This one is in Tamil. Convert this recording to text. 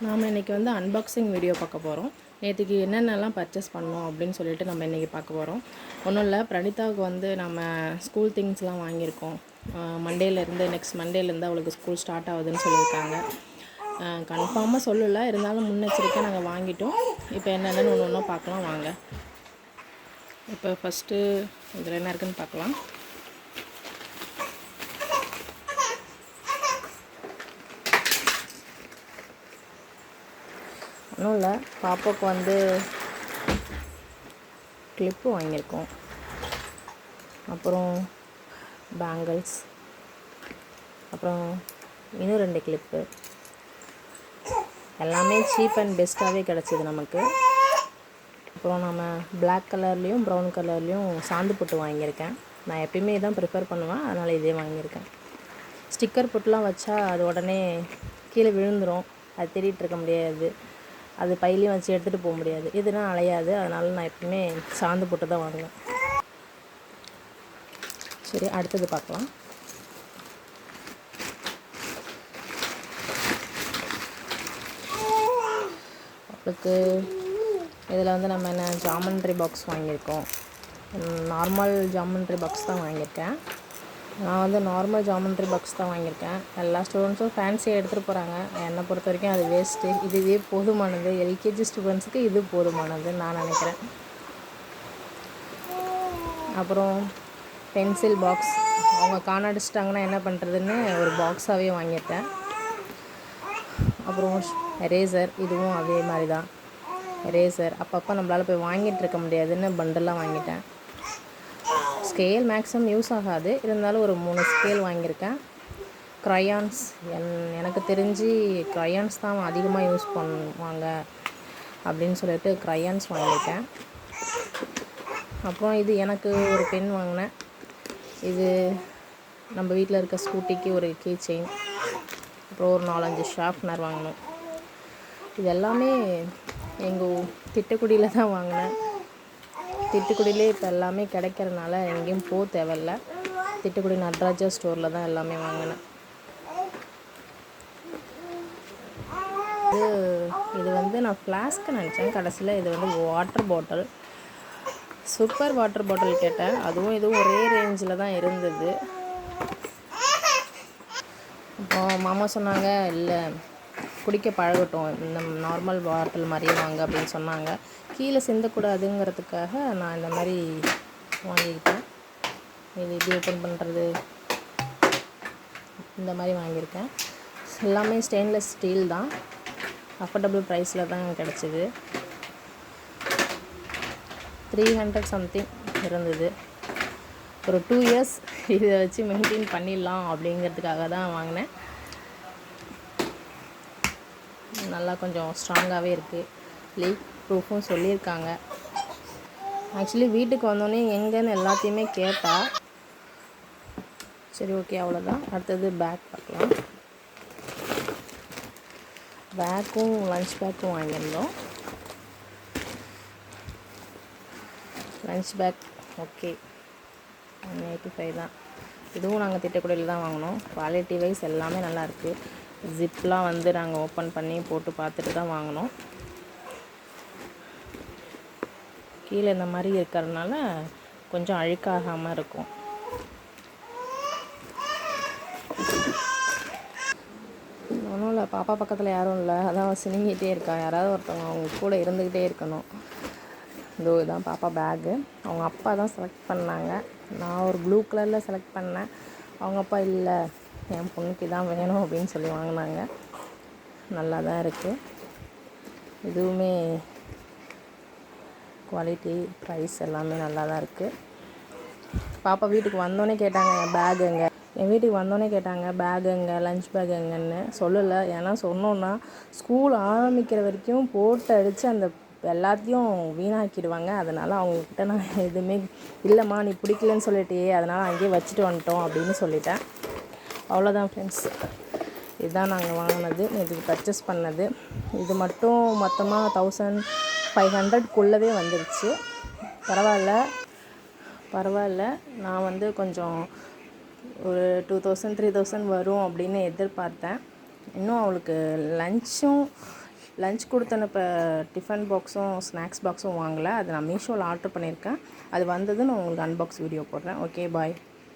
நாம் இன்றைக்கி வந்து அன்பாக்சிங் வீடியோ பார்க்க போகிறோம். நேற்றுக்கு என்னென்னலாம் பர்ச்சேஸ் பண்ணோம் அப்படின்னு சொல்லிட்டு நம்ம இன்றைக்கி பார்க்க போகிறோம். ஒன்றும் இல்லை, பிரணிதாவுக்கு வந்து நம்ம ஸ்கூல் திங்ஸ்லாம் வாங்கியிருக்கோம். மண்டேலேருந்து நெக்ஸ்ட் மண்டேலேருந்து அவளுக்கு ஸ்கூல் ஸ்டார்ட் ஆகுதுன்னு சொல்லியிருக்காங்க. கன்ஃபார்மாக சொல்லலை, இருந்தாலும் முன்னெச்சரிக்கையாக நாங்கள் வாங்கிட்டோம். இப்போ என்னென்னு ஒன்று ஒன்றா பார்க்கலாம் வாங்க. இப்போ ஃபஸ்ட்டு இதில் என்ன இருக்குதுன்னு பார்க்கலாம். ஒன்றும் இல்லை, பாப்பாவுக்கு வந்து கிளிப்பு வாங்கியிருக்கோம். அப்புறம் பேங்கிள்ஸ், அப்புறம் இன்னும் 2 கிளிப்பு. எல்லாமே சீப் அண்ட் பெஸ்ட்டாகவே கிடச்சிது நமக்கு. அப்புறம் நம்ம பிளாக் கலர்லேயும் ப்ரௌன் கலர்லேயும் சாந்து பொட்டு வாங்கியிருக்கேன். நான் எப்பயுமே இதான் ப்ரிஃபர் பண்ணுவேன், அதனால் இதே வாங்கியிருக்கேன். ஸ்டிக்கர் பொட்டுலாம் வச்சா அது உடனே கீழே விழுந்துடும், அது தேடிட்டு இருக்க முடியாது, அது பையிலையும் வச்சு எடுத்துகிட்டு போக முடியாது. இதுனா அலையாது, அதனால் நான் எப்பவுமே சாந்து போட்டு தான் வாங்குவேன். சரி, அடுத்தது பார்க்கலாம். அவளுக்கு இதில் வந்து நம்ம என்ன ஜாமெண்ட்ரி பாக்ஸ் வாங்கியிருக்கோம். நார்மல் ஜாமெண்ட்ரி பாக்ஸ் தான் வாங்கியிருக்கேன். நான் வந்து நார்மல் ஜாமெண்ட்ரி பாக்ஸ் தான் வாங்கியிருக்கேன். எல்லா ஸ்டூடெண்ட்ஸும் ஃபேன்சியாக எடுத்துகிட்டு போகிறாங்க. என்னை பொறுத்த வரைக்கும் அது வேஸ்ட்டு. இதுவே போதுமானது. எல்கேஜி ஸ்டூடெண்ட்ஸுக்கு இது போதுமானதுன்னு நான் நினைக்கிறேன். அப்புறம் பென்சில் பாக்ஸ், அவங்க காணடிச்சிட்டாங்கன்னா என்ன பண்ணுறதுன்னு ஒரு பாக்ஸாகவே வாங்கியிருக்கேன். அப்புறம் எரேசர், இதுவும் அதே மாதிரி தான். எரேசர் அப்பப்போ நம்மளால் போய் வாங்கிட்டு இருக்க முடியாதுன்னு பண்டலாக வாங்கிட்டேன். ஸ்கேல் மேக்ஸிமம் யூஸ் ஆகாது, இருந்தாலும் ஒரு 3 ஸ்கேல் வாங்கியிருக்கேன். க்ரையான்ஸ், எனக்கு தெரிஞ்சு க்ரையான்ஸ் தான் அதிகமாக யூஸ் பண்ணுவாங்க அப்படின்னு சொல்லிட்டு க்ரையான்ஸ் வாங்கியிருக்கேன். அப்புறம் இது எனக்கு ஒரு பென் வாங்கினேன். இது நம்ம வீட்டில் இருக்க ஸ்கூட்டிக்கு ஒரு கீ செயின். அப்புறம் ஒரு 4-5 ஷார்ப்னர் வாங்கினோம். இது எல்லாமே எங்கள் திட்டக்குடியில் தான் வாங்கினேன். திட்டுக்குடியிலே இப்போ எல்லாமே கிடைக்கிறதுனால எங்கேயும் போக தேவையில்ல. திட்டுக்குடி நடராஜா ஸ்டோரில் தான் எல்லாமே வாங்கினேன். இது வந்து நான் ஃப்ளாஸ்க்கு நினச்சேன், கடைசியில் இது வந்து water bottle. Super water bottle கேட்டேன், அதுவும் இதுவும் ஒரே ரேஞ்சில் தான் இருந்தது. இப்போ மாமா சொன்னாங்க, இல்லை குடிக்க பழகட்டும், இந்த நார்மல் பாட்டில் மாதிரியே வாங்க அப்படின்னு சொன்னாங்க. கீழே சிந்தக்கூடாதுங்கிறதுக்காக நான் இந்த மாதிரி வாங்கிக்கிட்டேன். இது எப்படி ஓப்பன் பண்ணுறது, இந்த மாதிரி வாங்கியிருக்கேன். எல்லாமே ஸ்டெயின்லெஸ் ஸ்டீல் தான். அஃபோர்டபுள் ப்ரைஸில் தான் கிடச்சிது. 300 சம்திங் இருந்தது. ஒரு 2 இயர்ஸ் இதை வச்சு மெயின்டைன் பண்ணிடலாம் அப்படிங்கிறதுக்காக தான் வாங்கினேன். நல்லா கொஞ்சம் ஸ்ட்ராங்காகவே இருக்குது. லீக் ப்ரூஃபும் சொல்லியிருக்காங்க. ஆக்சுவலி வீட்டுக்கு வந்தோடனே எங்கேன்னு எல்லாத்தையுமே கேட்டா. சரி, ஓகே, அவ்வளோதான். அடுத்தது பேக் பார்க்கலாம். பேக்கும் லன்ச் பேக்கும் வாங்கியிருந்தோம். லன்ச் பேக் ஓகே, 185 தான். இதுவும் நாங்கள் திட்டக்குடியில் தான் வாங்கினோம். குவாலிட்டி வைஸ் எல்லாமே நல்லாயிருக்கு. ஜிப்லாம் வந்து நாங்கள் ஓப்பன் பண்ணி போட்டு பார்த்துட்டு தான் வாங்கினோம். கீழே இந்த மாதிரி இருக்கிறதுனால கொஞ்சம் அழுக்காகாமல் இருக்கும். ஒன்றும் இல்லை, பாப்பா பக்கத்தில் யாரும் இல்லை, அதான் சினிங்கிட்டே இருக்கா. யாராவது ஒருத்தவங்க அவங்க கூட இருந்துக்கிட்டே இருக்கணும். இதுதான் பாப்பா பேகு. அவங்க அப்பா தான் செலக்ட் பண்ணாங்க. நான் ஒரு ப்ளூ கலரில் செலக்ட் பண்ணேன். அவங்க அப்பா இல்லை, என் பொண்ணுக்கு இதான் வேணும் அப்படின்னு சொல்லி வாங்கினாங்க. நல்லா தான் இருக்குது. இதுவுமே குவாலிட்டி ப்ரைஸ் எல்லாமே நல்லா தான் இருக்குது. பாப்பா வீட்டுக்கு வந்தோடனே கேட்டாங்க, என் வீட்டுக்கு வந்தோடனே கேட்டாங்க பேக் எங்கே, லன்ச் பேக் எங்கன்னு. சொல்லலை, ஏன்னா சொன்னோன்னா ஸ்கூல் ஆரம்பிக்கிற வரைக்கும் போட்டு அடித்து அந்த எல்லாத்தையும் வீணாக்கிடுவாங்க. அதனால் அவங்கக்கிட்ட நான் எதுவுமே இல்லைம்மா நீ பிடிக்கலன்னு சொல்லிட்டியே, அதனால் அங்கேயே வச்சுட்டு வந்துட்டோம் அப்படின்னு சொல்லிட்டேன். அவ்வளோதான் ஃப்ரெண்ட்ஸ், இதுதான் நாங்கள் வாங்கினது, இதுக்கு பர்ச்சேஸ் பண்ணது. இது மட்டும் மொத்தமாக 1500க்குள்ளவே வந்துருச்சு. பரவாயில்ல. நான் வந்து கொஞ்சம் ஒரு 2000 3000 வரும் அப்படின்னு எதிர்பார்த்தேன். இன்னும் அவளுக்கு லன்ச்சும் லஞ்ச் கொடுத்தன இப்போ டிஃபன் பாக்ஸும் ஸ்நாக்ஸ் பாக்ஸும் வாங்கலை. அது நான் மீஷோவில் ஆர்டர் பண்ணியிருக்கேன். அது வந்தது நான் உங்களுக்கு அன்பாக்ஸ் வீடியோ போடுறேன். Okay bye.